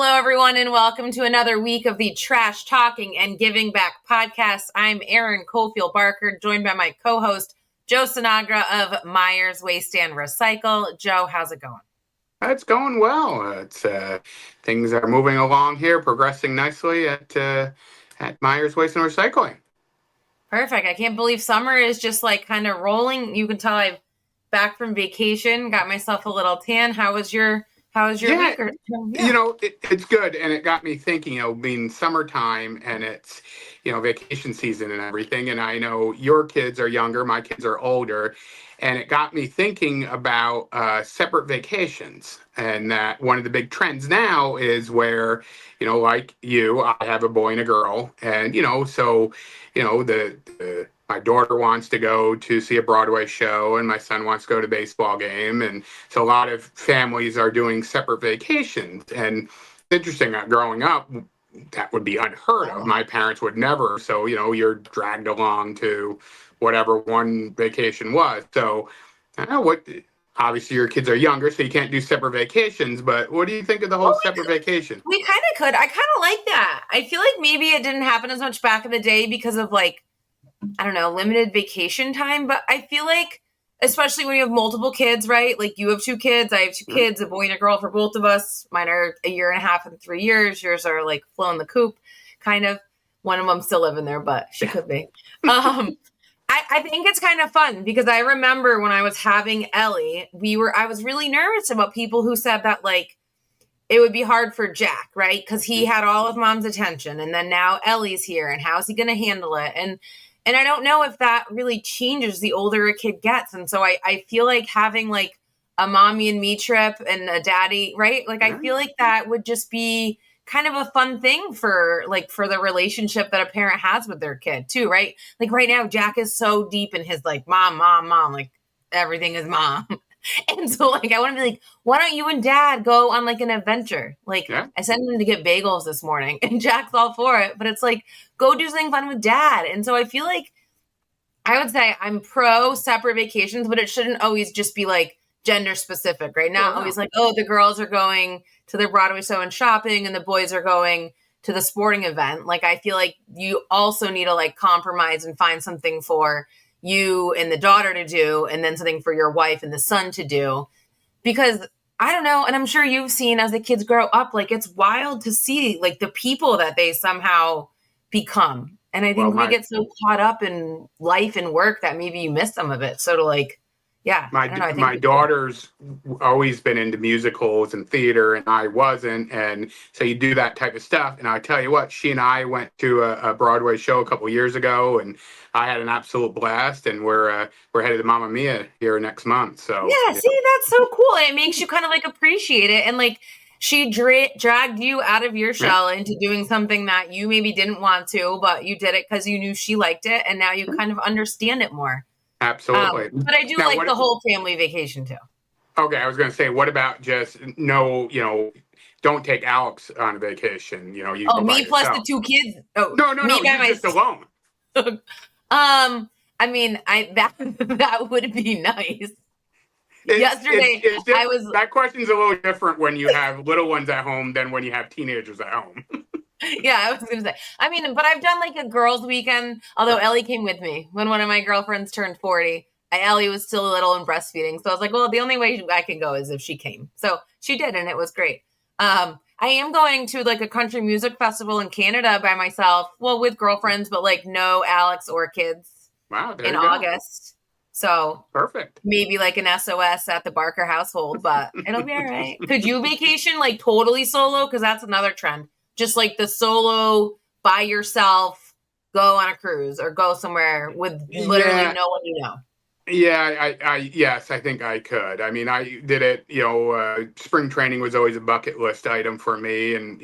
Hello, everyone, and welcome to another week of the Trash Talking and Giving Back podcast. I'm Erin Cofield Barker, joined by my co-host, Joe Sinagra of Myers Waste and Recycle. Joe, how's it going? It's going well. Things are moving along here, progressing nicely at Myers Waste and Recycling. Perfect. I can't believe summer is just like kind of rolling. You can tell I'm back from vacation, got myself a little tan. How was your week? It's good, and it got me thinking. Being summertime and it's vacation season and everything. And I know your kids are younger, my kids are older, and it got me thinking about separate vacations. And that one of the big trends now is where, like you, I have a boy and a girl, and my daughter wants to go to see a Broadway show and my son wants to go to a baseball game. And so a lot of families are doing separate vacations. And it's interesting, growing up, that would be unheard of. My parents would never. So, you're dragged along to whatever one vacation was. So I don't know obviously your kids are younger, so you can't do separate vacations, but what do you think of the whole separate vacation? We kind of could. I kind of like that. I feel like maybe it didn't happen as much back in the day because of limited vacation time. But I feel like, especially when you have multiple kids, right? Like you have two kids, I have two kids, a boy and a girl for both of us. Mine are 1.5 years and 3 years. Yours are like flown the coop, kind of. One of them still living there, but she could be. I think it's kind of fun because I remember when I was having Ellie, I was really nervous about people who said that it would be hard for Jack, right? Because he had all of mom's attention, and then now Ellie's here, and how's he going to handle it? And I don't know if that really changes the older a kid gets. And so I feel like having a mommy and me trip and a daddy, right? I feel like that would just be kind of a fun thing for the relationship that a parent has with their kid too, right? Like right now, Jack is so deep in his mom, everything is mom. And so I want to be why don't you and dad go on an adventure? I sent him to get bagels this morning and Jack's all for it, but it's go do something fun with dad. And so I feel I would say I'm pro separate vacations, but it shouldn't always just be gender specific, right? Not always the girls are going to the Broadway show and shopping and the boys are going to the sporting event. I feel like you also need to compromise and find something for you and the daughter to do, and then something for your wife and the son to do. Because I don't know, and I'm sure you've seen as the kids grow up, it's wild to see the people that they somehow become. And I think we get so caught up in life and work that maybe you miss some of it. So my daughter's always been into musicals and theater, and I wasn't, and so you do that type of stuff. And I tell you what, she and I went to a Broadway show a couple years ago, and I had an absolute blast. And we're headed to Mamma Mia here next month. So see, that's so cool, and it makes you kind of appreciate it. And she dragged you out of your shell into doing something that you maybe didn't want to, but you did it because you knew she liked it, and now you kind of understand it more. Absolutely. But I do the whole family vacation too. Okay, I was going to say, what about just don't take Alex on a vacation. You me plus the two kids. Oh, no, you're just alone. I mean, that would be nice. Yesterday, that question's a little different when you have little ones at home than when you have teenagers at home. Yeah, I was going to say. I mean, but I've done a girls' weekend, although Ellie came with me when one of my girlfriends turned 40. Ellie was still little and breastfeeding. So I was well, the only way I can go is if she came. So she did, and it was great. I am going to a country music festival in Canada by myself. Well, with girlfriends, but no Alex or kids. Wow, there in you go. August. So perfect. Maybe an SOS at the Barker household, but it'll be all right. Could you vacation totally solo? Because that's another trend. Just the solo by yourself, go on a cruise or go somewhere with literally no one you know. Yeah, yes, I think I could. I mean, I did it, spring training was always a bucket list item for me. And,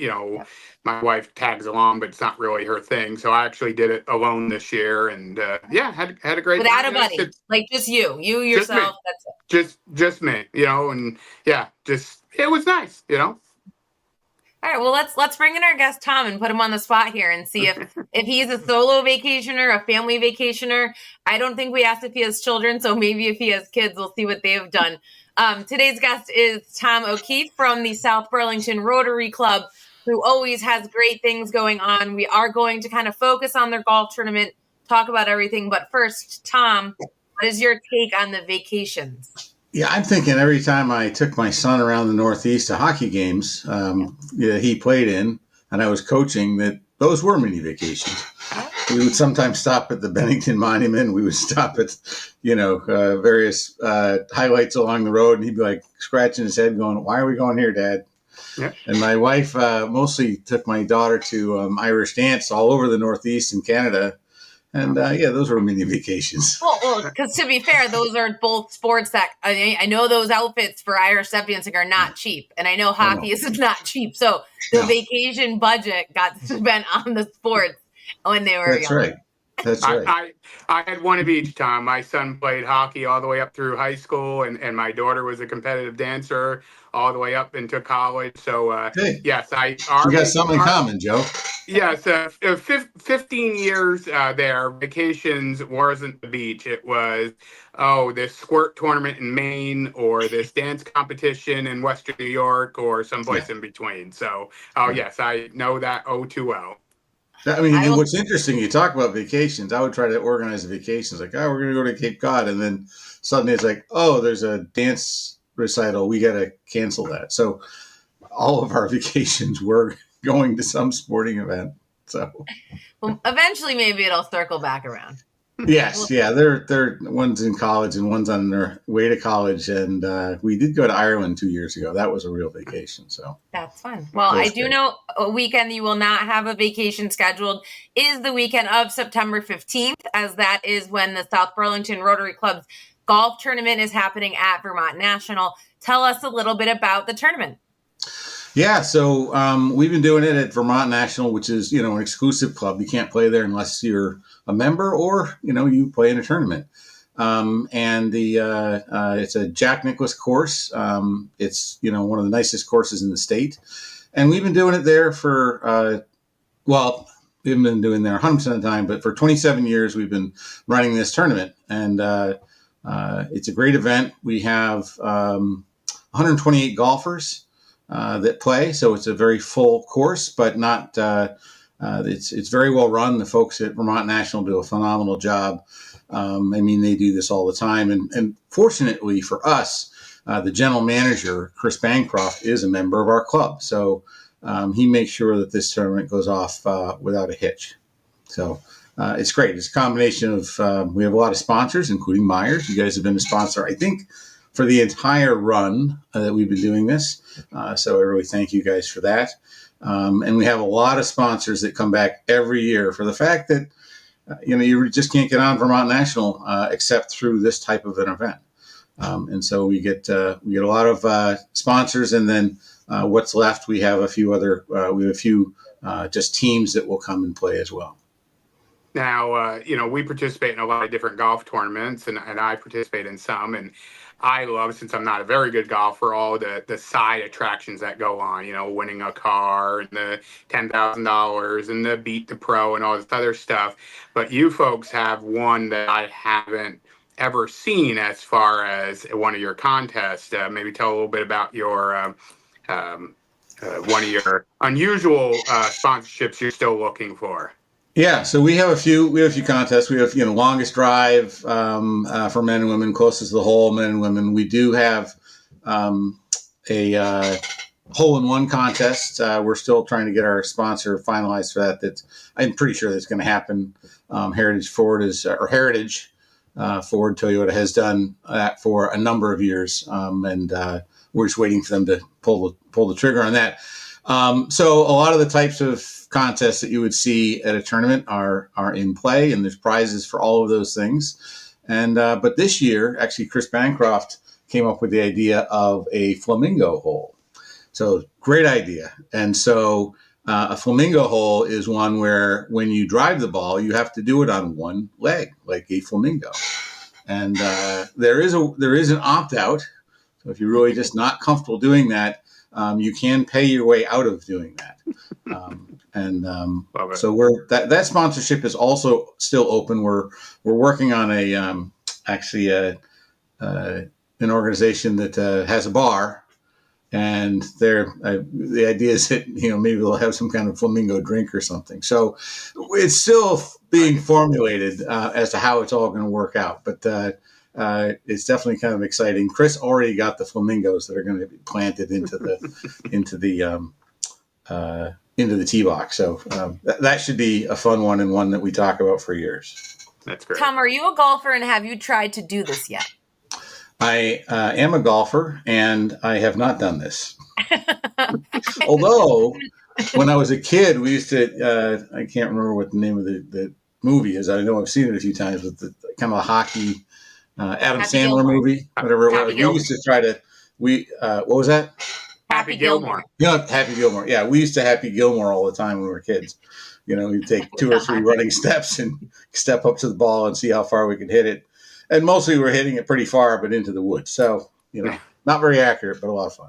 my wife tags along, but it's not really her thing. So I actually did it alone this year. And had a great Without time. A buddy, just you yourself. That's it. Just me, and it was nice, All right, well, let's bring in our guest Tom and put him on the spot here and see if he's a solo vacationer, a family vacationer. I don't think we asked if he has children, so maybe if he has kids, we'll see what they've done. Today's guest is Tom O'Keefe from the South Burlington Rotary Club. who always has great things going on. We are going to kind of focus on their golf tournament, talk about everything. But first, Tom, what is your take on the vacations? Yeah, I'm thinking every time I took my son around the Northeast to hockey games, he played in, and I was coaching, that those were mini vacations. Yeah. We would sometimes stop at the Bennington Monument. We would stop at, various highlights along the road, and he'd be like scratching his head, going, "Why are we going here, Dad?" Yeah. And my wife mostly took my daughter to Irish dance all over the Northeast in Canada. And those were mini vacations. Well, because to be fair, those are both sports that I know those outfits for Irish step dancing are not cheap, and I know hockey is not cheap. So the vacation budget got spent on the sports when they were young. Right. That's right. I had one of each, Tom. My son played hockey all the way up through high school, and my daughter was a competitive dancer all the way up into college. So, yes, we got something in common, Joe. Yes, 15 years there, vacations wasn't the beach. It was, this squirt tournament in Maine or this dance competition in Western New York or someplace in between. So, yes, I know that too well. I mean, and what's interesting, you talk about vacations. I would try to organize a vacation. It's like, we're going to go to Cape Cod. And then suddenly it's like, there's a dance recital. We got to cancel that. So all of our vacations were going to some sporting event. So eventually maybe it'll circle back around. Yes. Yeah. They're one's in college and one's on their way to college. And we did go to Ireland 2 years ago. That was a real vacation. So that's fun. Well, I do know a weekend you will not have a vacation scheduled is the weekend of September 15th, as that is when the South Burlington Rotary Club's golf tournament is happening at Vermont National. Tell us a little bit about the tournament. Yeah, so we've been doing it at Vermont National, which is, an exclusive club. You can't play there unless you're a member or, you play in a tournament. And it's a Jack Nicklaus course. It's, one of the nicest courses in the state. And we've been doing it there for, we haven't been doing there 100% of the time, but for 27 years, we've been running this tournament. And it's a great event. We have 128 golfers that play, so it's a very full course, but not. It's very well run. The folks at Vermont National do a phenomenal job. They do this all the time, and fortunately for us, the general manager Chris Bancroft is a member of our club, so he makes sure that this tournament goes off without a hitch. So it's great. It's a combination of we have a lot of sponsors, including Myers. You guys have been a sponsor, I think, for the entire run that we've been doing this. So I really thank you guys for that. And we have a lot of sponsors that come back every year for the fact that, you just can't get on Vermont National except through this type of an event. And so we get a lot of sponsors, and then what's left, we have a few just teams that will come and play as well. Now, we participate in a lot of different golf tournaments, and I participate in some, and I love, since I'm not a very good golfer, all the side attractions that go on, winning a car and the $10,000 and the beat the pro and all this other stuff. But you folks have one that I haven't ever seen as far as one of your contests. Maybe tell a little bit about your one of your unusual sponsorships you're still looking for. Yeah, so we have a few contests. We have longest drive for men and women, closest to the hole, men and women. We do have a hole-in-one contest. We're still trying to get our sponsor finalized for that. I'm pretty sure that's going to happen. Heritage Ford Toyota has done that for a number of years, and we're just waiting for them to pull the trigger on that. So a lot of the types of contests that you would see at a tournament are in play, and there's prizes for all of those things. And but this year, actually, Chris Bancroft came up with the idea of a flamingo hole. So great idea. And so a flamingo hole is one where when you drive the ball, you have to do it on one leg, like a flamingo. And there is an opt out. So if you're really just not comfortable doing that, you can pay your way out of doing that. So that sponsorship is also still open. We're working on an organization that has a bar, And the idea is that, maybe they'll have some kind of flamingo drink or something. So it's still being formulated as to how it's all going to work out. But it's definitely kind of exciting. Chris already got the flamingos that are going to be planted into the tee box. So that should be a fun one, and one that we talk about for years. That's great. Tom, are you a golfer, and have you tried to do this yet? I am a golfer, and I have not done this. Although, when I was a kid, we used to, I can't remember what the name of the movie is. I know I've seen it a few times, but the kind of a hockey Adam Happy Sandler Gilmore. movie, whatever it was. Happy Gilmore. We used to try to, what was that? Happy Gilmore. Happy Gilmore. Yeah, we used to Happy Gilmore all the time when we were kids. We'd take 2 or 3 running steps and step up to the ball and see how far we could hit it. And mostly we're hitting it pretty far, but into the woods. So, not very accurate, but a lot of fun.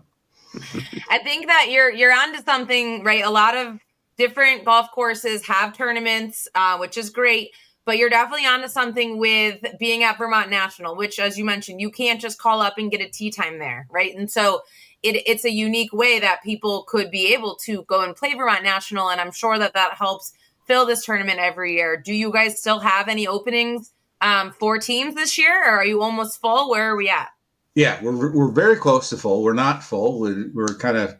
I think that you're onto something, right? A lot of different golf courses have tournaments, which is great, but you're definitely onto something with being at Vermont National, which, as you mentioned, you can't just call up and get a tee time there, right? And so it's a unique way that people could be able to go and play Vermont National, and I'm sure that helps fill this tournament every year. Do you guys still have any openings for teams this year, or are you almost full? Where are we at? Yeah, we're very close to full. We're not full. We're kind of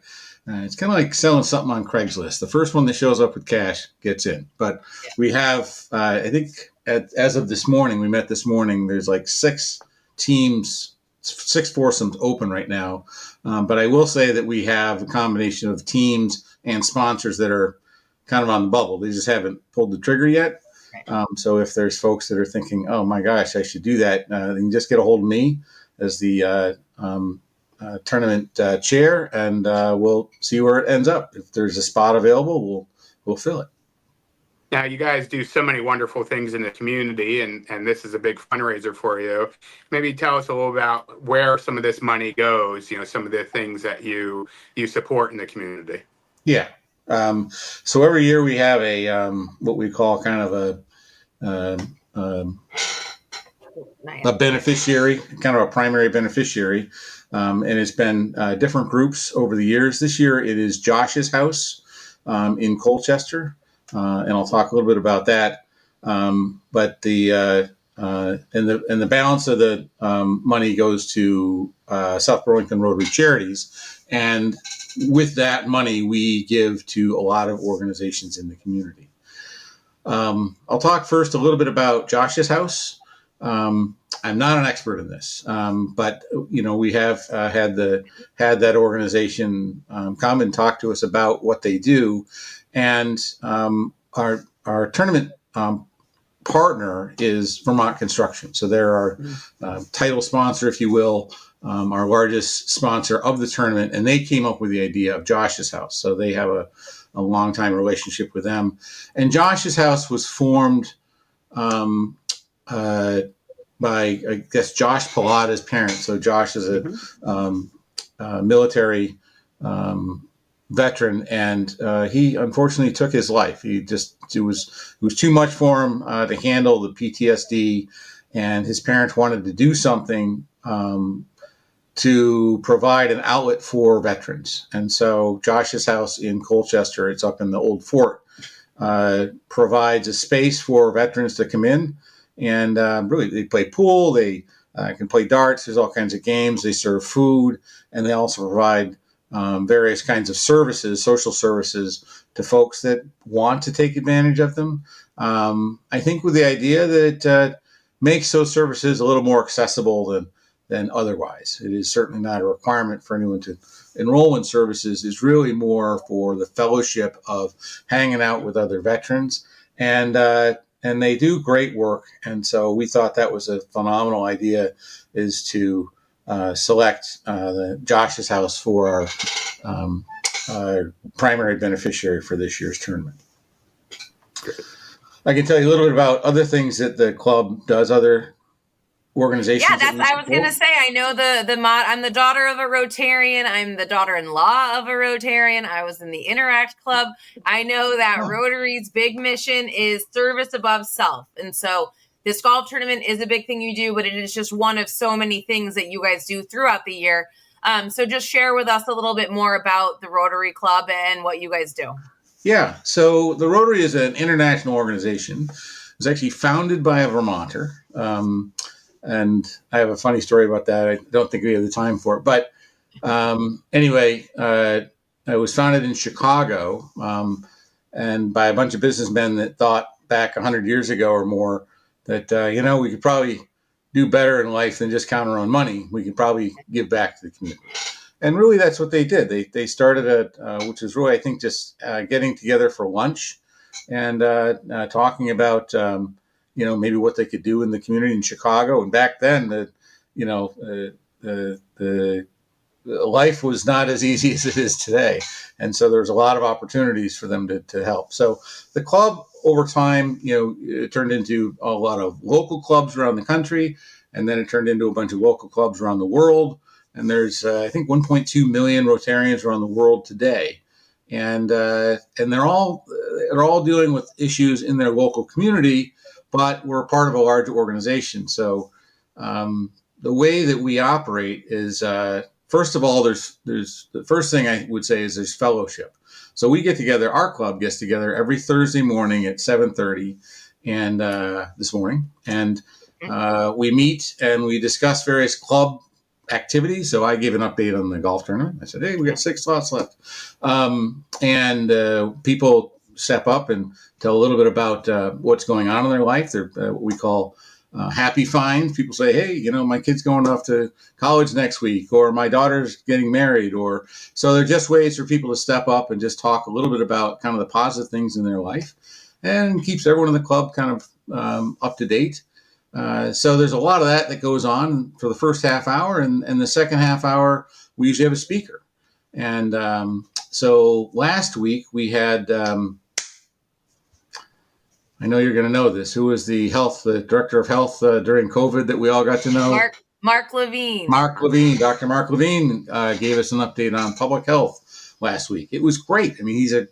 it's kind of like selling something on Craigslist. The first one that shows up with cash gets in. But we have, I think, as of this morning, we met this morning. There's like 6 teams, 6 foursomes open right now. But I will say that we have a combination of teams and sponsors that are kind of on the bubble. They just haven't pulled the trigger yet. So if there's folks that are thinking, oh my gosh, I should do that, then just get a hold of me as the tournament chair, and we'll see where it ends up. If there's a spot available, we'll fill it. Now, you guys do so many wonderful things in the community, and this is a big fundraiser for you. Maybe tell us a little about where some of this money goes, some of the things that you support in the community. Yeah. So every year we have a what we call kind of a beneficiary, kind of a primary beneficiary. And it's been different groups over the years. This year it is Josh's house in Colchester. And I'll talk a little bit about that. But the balance of the money goes to South Burlington Rotary Charities. And with that money, we give to a lot of organizations in the community. I'll talk first a little bit about Josh's house. I'm not an expert in this, but we have had that organization come and talk to us about what they do, and our tournament partner is Vermont Construction. So they're our title sponsor, if you will, our largest sponsor of the tournament, and they came up with the idea of Josh's house. So they have a long-time relationship with them, and Josh's house was formed by, I guess, Josh Palada's parents. So Josh is a military veteran, and he unfortunately took his life. It was too much for him to handle the PTSD, and his parents wanted to do something to provide an outlet for veterans. And so Josh's house in Colchester, it's up in the old fort, provides a space for veterans to come in. And really, they play pool, they can play darts, there's all kinds of games, they serve food, and they also provide various kinds of services, social services, to folks that want to take advantage of them. I think with the idea that makes those services a little more accessible than otherwise. It is certainly not a requirement for anyone to enroll in services. It's really more for the fellowship of hanging out with other veterans. And they do great work. And so we thought that was a phenomenal idea, is to select Josh's house for our primary beneficiary for this year's tournament. I can tell you a little bit about other things that the club does, other organizations. Yeah, I was going to say, I know I'm the daughter of a Rotarian. I'm the daughter-in-law of a Rotarian. I was in the Interact Club. I know that Rotary's big mission is service above self. And so this golf tournament is a big thing you do, but it is just one of so many things that you guys do throughout the year. So just share with us a little bit more about the Rotary Club and what you guys do. Yeah, so the Rotary is an international organization. It was actually founded by a Vermonter. And I have a funny story about that. I don't think we have the time for it. But anyway, it was founded in Chicago and by a bunch of businessmen that thought back 100 years ago or more that, we could probably do better in life than just count our own money. We could probably give back to the community. And really, that's what they did. They started which was really, I think, just getting together for lunch and talking about, maybe what they could do in the community in Chicago. And back then, the life was not as easy as it is today. And so there's a lot of opportunities for them to help. So the club over time, it turned into a lot of local clubs around the country. And then it turned into a bunch of local clubs around the world. And there's, I think, 1.2 million Rotarians around the world today. And they're all dealing with issues in their local community, but we're part of a larger organization. So the way that we operate is, first of all, there's the first thing I would say is there's fellowship. So we get together, our club gets together every Thursday morning at 7:30 and this morning. And we meet and we discuss various club activities. So I gave an update on the golf tournament. I said, hey, we got 6 slots left. And people step up and tell a little bit about what's going on in their life. They're what we call happy finds. People say, hey, my kid's going off to college next week, or my daughter's getting married. Or so they're just ways for people to step up and just talk a little bit about kind of the positive things in their life, and keeps everyone in the club kind of up to date. So there's a lot of that goes on for the first half hour, and the second half hour, we usually have a speaker. And so last week we had, I know you're going to know this, who was the director of health during COVID that we all got to know? Mark Levine. Dr. Mark Levine gave us an update on public health last week. It was great. I mean, he's a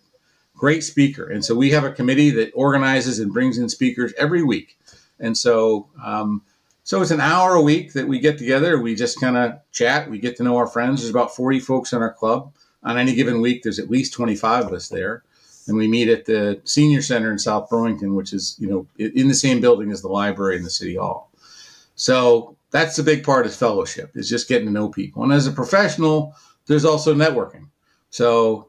great speaker. And so we have a committee that organizes and brings in speakers every week. And so it's an hour a week that we get together. We just kind of chat. We get to know our friends. There's about 40 folks in our club. On any given week, there's at least 25 of us there. And we meet at the Senior Center in South Burlington, which is, in the same building as the library and the City Hall. So that's the big part of fellowship, is just getting to know people. And as a professional, there's also networking. So,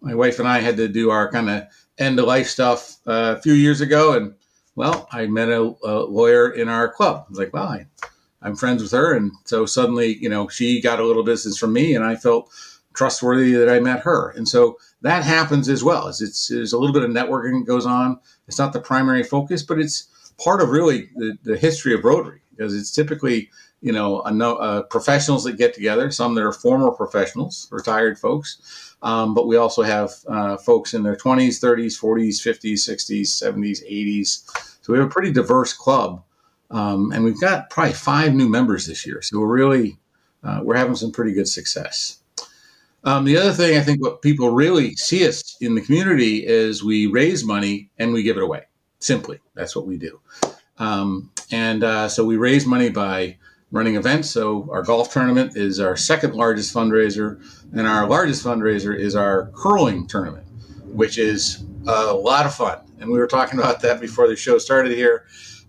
my wife and I had to do our kind of end-of-life stuff a few years ago. And, well, I met a lawyer in our club. I was like, well, I'm friends with her. And so suddenly, she got a little business from me, and I felt trustworthy that I met her. And so that happens as well. There's a little bit of networking that goes on. It's not the primary focus, but it's part of really the history of Rotary, because it's typically, professionals that get together, some that are former professionals, retired folks. But we also have folks in their 20s, 30s, 40s, 50s, 60s, 70s, 80s. So we have a pretty diverse club. And we've got probably 5 new members this year. So we're having some pretty good success. The other thing, I think what people really see us in the community is we raise money and we give it away. Simply, that's what we do. So we raise money by running events. So our golf tournament is our second largest fundraiser, and our largest fundraiser is our curling tournament, which is a lot of fun. And we were talking about that before the show started here.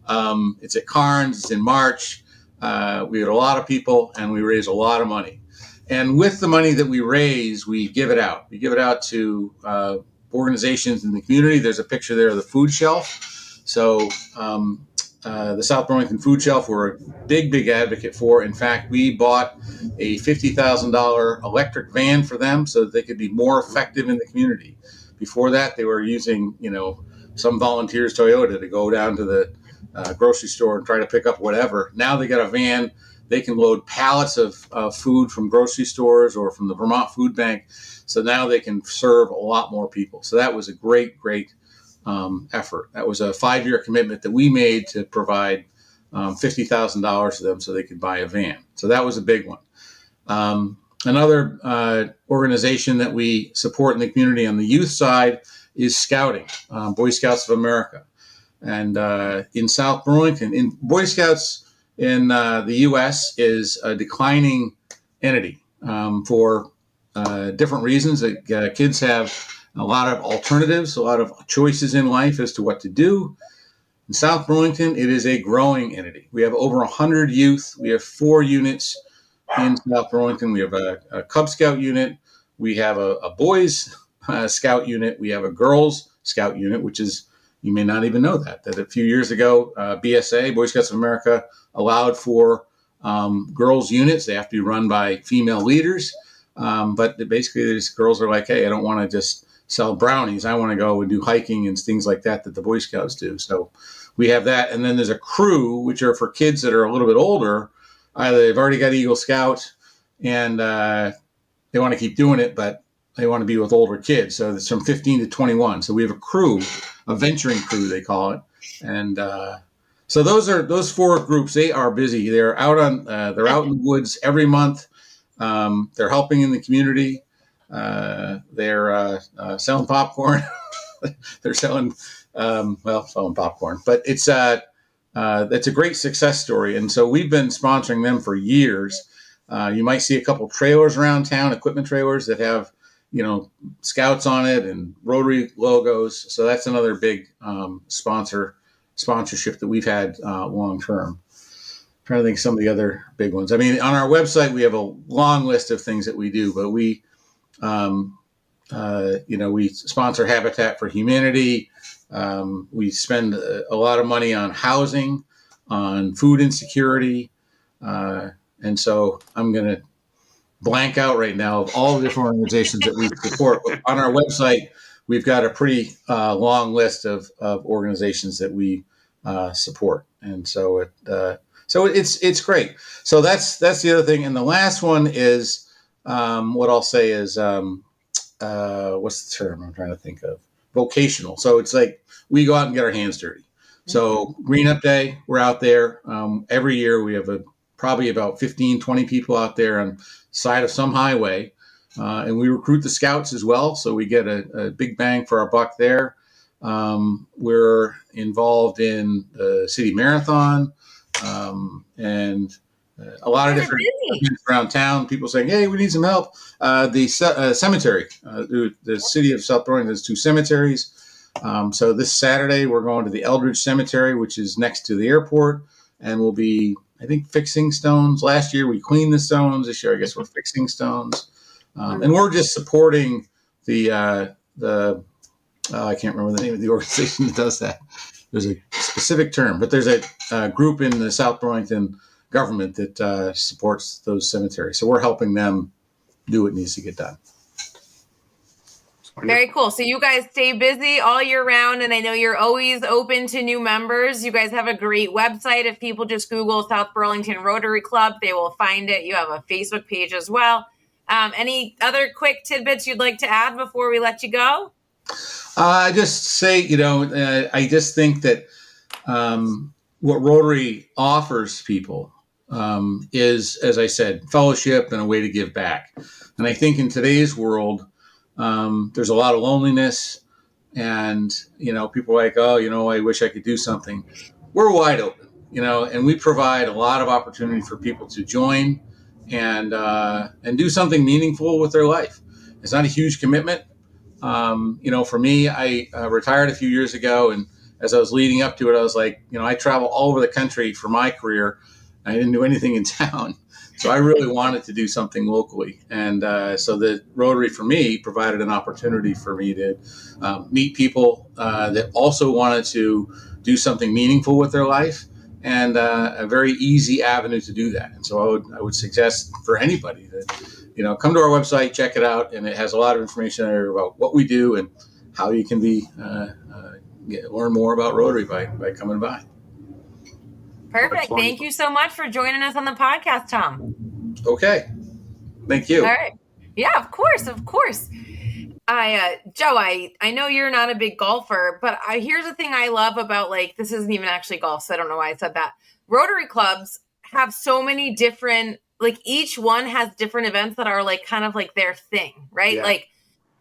It's at Carnes. It's in March. We had a lot of people, and we raise a lot of money. And with the money that we raise, we give it out. We give it out to organizations in the community. There's a picture there of the food shelf. So the South Burlington Food Shelf, we're a big advocate for. In fact, we bought a $50,000 electric van for them so that they could be more effective in the community. Before that, they were using, some volunteers' Toyota to go down to the grocery store and try to pick up whatever. Now they got a van. They can load pallets of food from grocery stores or from the Vermont Food Bank. So now they can serve a lot more people. So that was a great effort. That was a 5-year commitment that we made to provide $50,000 to them so they could buy a van. So that was a big one. Another organization that we support in the community on the youth side is Scouting, Boy Scouts of America. And in South Burlington, in Boy Scouts in the U.S. is a declining entity. for different reasons. Kids have a lot of alternatives, a lot of choices in life as to what to do. In South Burlington, it is a growing entity. We have over 100 youth. We have 4 units in South Burlington. We have a Cub Scout unit. We have a boys Scout unit. We have a girls Scout unit, which is, you may not even know that a few years ago, BSA, Boy Scouts of America, allowed for girls units. They have to be run by female leaders. But basically, these girls are like, hey, I don't want to just sell brownies. I want to go and do hiking and things like that the Boy Scouts do. So we have that. And then there's a crew, which are for kids that are a little bit older. Either they've already got Eagle Scout and they want to keep doing it, but they want to be with older kids. So it's from 15 to 21. So we have a crew, a venturing crew, they call it. And so those 4 groups. They are busy. They're out in the woods every month. They're helping in the community. They're selling popcorn. They're selling popcorn, but it's a great success story. And so we've been sponsoring them for years. You might see a couple trailers around town, equipment trailers that have, Scouts on it and Rotary logos. So that's another big sponsorship that we've had long term. Trying to think of some of the other big ones. I mean, on our website, we have a long list of things that we do, but we sponsor Habitat for Humanity. We spend a lot of money on housing, on food insecurity. And so I'm going to blank out right now of all the different organizations that we support. But on our website, we've got a pretty long list of organizations that we support. And so it's great. So that's the other thing. And the last one is what I'll say is what's the term I'm trying to think of? Vocational. So it's like we go out and get our hands dirty. So Green Up Day, we're out there every year. We have probably about 15, 20 people out there on side of some highway. And we recruit the Scouts as well. So we get a big bang for our buck there. We're involved in the city marathon and a lot of different events around town. People saying, hey, we need some help. The cemetery, the city of South Burlington has 2 cemeteries. So this Saturday, we're going to the Eldridge Cemetery, which is next to the airport. And we'll be, I think, fixing stones. Last year, we cleaned the stones. This year, I guess we're fixing stones. And we're just supporting the I can't remember the name of the organization that does that. There's a specific term, but there's a group in the South Burlington government that supports those cemeteries. So we're helping them do what needs to get done. Very cool. So you guys stay busy all year round, and I know you're always open to new members. You guys have a great website. If people just Google South Burlington Rotary Club, they will find it. You have a Facebook page as well. Any other quick tidbits you'd like to add before we let you go? I just say, I just think that what Rotary offers people is, as I said, fellowship and a way to give back. And I think in today's world, there's a lot of loneliness and, people are like, oh, I wish I could do something. We're wide open, and we provide a lot of opportunity for people to join and do something meaningful with their life. It's not a huge commitment. For me, I retired a few years ago, and as I was leading up to it, I was like, I travel all over the country for my career. I didn't do anything in town. So I really wanted to do something locally. And so the Rotary, for me, provided an opportunity for me to meet people that also wanted to do something meaningful with their life, and a very easy avenue to do that. And so I would suggest for anybody that, come to our website, check it out, and it has a lot of information there about what we do and how you can learn more about Rotary by coming by. Perfect. Thank you so much for joining us on the podcast, Tom. Okay. Thank you. All right. Yeah, of course. Joe, I know you're not a big golfer, but here's the thing I love about, this isn't even actually golf, so I don't know why I said that. Rotary clubs have so many different, each one has different events that are kind of their thing, right? Yeah.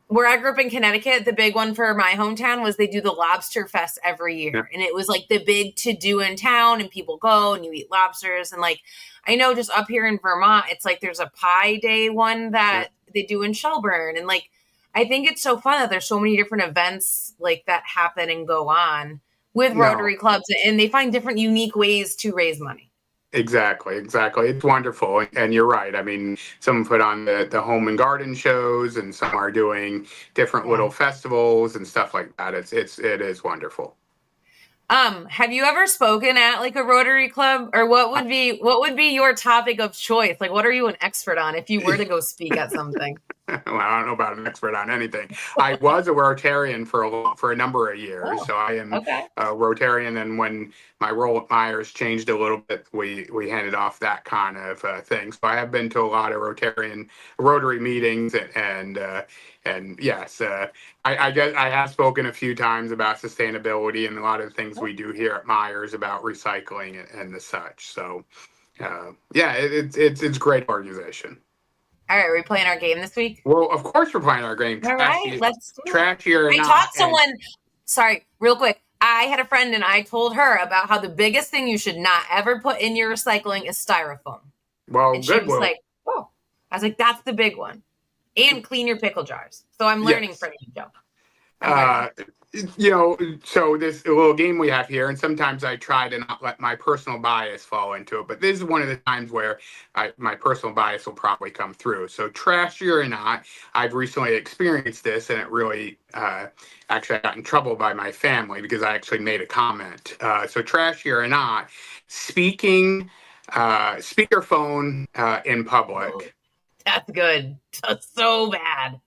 where I grew up in Connecticut, the big one for my hometown was they do the Lobster Fest every year. Yeah. And it was like the big to do in town, and people go and you eat lobsters. And like, I know just up here in Vermont, it's like there's a pie day one that they do in Shelburne. And like, I think it's so fun that there's so many different events like that happen and go on with Rotary clubs, and they find different unique ways to raise money. Exactly. It's wonderful. And you're right. I mean, some put on the home and garden shows, and some are doing different little festivals and stuff like that. It is wonderful. Have you ever spoken at like a Rotary club, or what would be your topic of choice? Like, what are you an expert on if you were to go speak at something? Well, I don't know about an expert on anything. I was a Rotarian for a number of years, so I am a Rotarian. And when my role at Myers changed a little bit, we handed off that kind of thing. So I have been to a lot of Rotary meetings, and yes, I guess I have spoken a few times about sustainability and a lot of the things we do here at Myers about recycling and the such. So it's a great organization. All right, are we playing our game this week? Well, of course we're playing our game. All right, let's do it. Trashy or I not. taught someone, sorry, real quick. I had a friend and I told her about how the biggest thing you should not ever put in your recycling is styrofoam. Well, and she was like, oh. I was like, that's the big one. And clean your pickle jars. So I'm learning from you, Joe. So this little game we have here, and sometimes I try to not let my personal bias fall into it, but this is one of the times where my personal bias will probably come through. So trashy or not, I've recently experienced this, and it really, actually I got in trouble by my family because I actually made a comment. So trashy or not, speaking, speakerphone in public. That's good. That's so bad.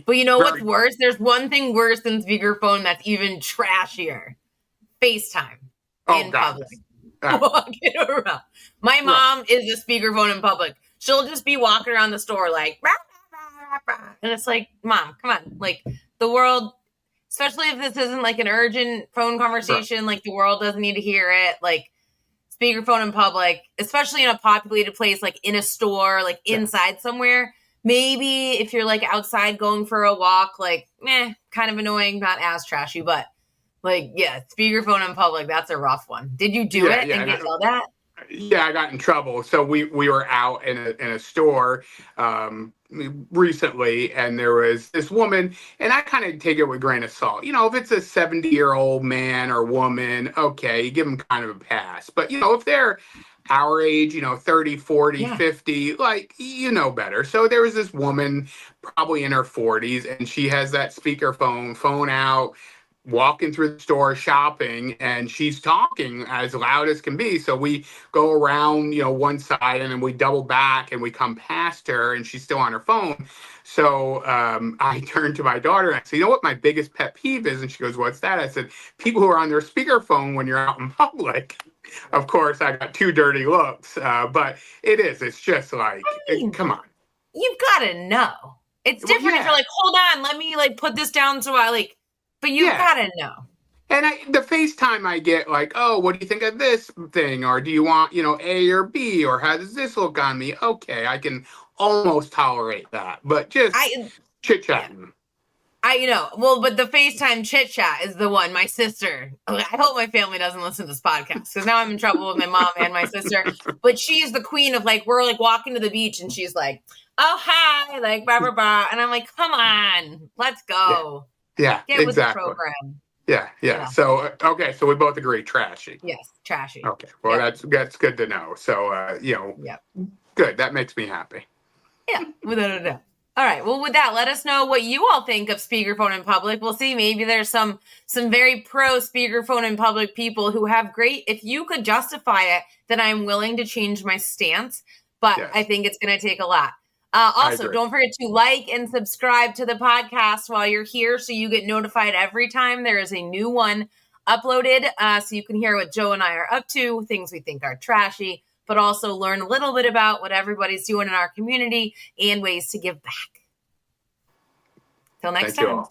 But you know what's worse? There's one thing worse than speakerphone that's even trashier. FaceTime in public. Walking around. My mom is a speakerphone in public. She'll just be walking around the store like, rah, rah, rah, rah. And it's like, Mom, come on. Like, the world, especially if this isn't like an urgent phone conversation, like the world doesn't need to hear it. Like, speakerphone in public, especially in a populated place, like in a store, like inside somewhere. Maybe if you're like outside going for a walk, like, kind of annoying, not as trashy, but like, speakerphone in public, that's a rough one. Did you do it and get yelled at? Yeah, I got in trouble. So we were out in a store recently, and there was this woman, and I kind of take it with a grain of salt. You know, if it's a 70-year-old man or woman, okay, you give them kind of a pass. But, if they're our age, 30, 40, 50, like, better. So there was this woman probably in her 40s, and she has that phone out, walking through the store shopping, and she's talking as loud as can be. So we go around, one side, and then we double back and we come past her, and she's still on her phone. So I turned to my daughter and I said, you know what my biggest pet peeve is? And she goes, what's that? I said, people who are on their speakerphone when you're out in public. Of course, I got 2 dirty looks, but it's just like, come on. You've got to know. It's different if you're like, hold on, let me like put this down so I like, but you've got to know. And the FaceTime I get, like, oh, what do you think of this thing? Or do you want, A or B? Or how does this look on me? Okay, I can almost tolerate that. But just chit-chatting. But the FaceTime chit-chat is the one. My sister, I hope my family doesn't listen to this podcast, because now I'm in trouble with my mom and my sister. But she's the queen of, like, we're, like, walking to the beach, and she's like, oh, hi, like, blah, blah, blah. And I'm like, come on, let's go. Yeah, get with the program. Yeah. So, okay, so we both agree, trashy. Yes, trashy. Okay, well, that's good to know. So, good. That makes me happy. Yeah, without a doubt. All right. Well, with that, let us know what you all think of speakerphone in public. We'll see. Maybe there's some very pro speakerphone in public people who have great. If you could justify it, then I'm willing to change my stance. But I think it's going to take a lot. Also, don't forget to like and subscribe to the podcast while you're here, so you get notified every time there is a new one uploaded. So you can hear what Joe and I are up to, things we think are trashy, but also learn a little bit about what everybody's doing in our community and ways to give back. Till next time.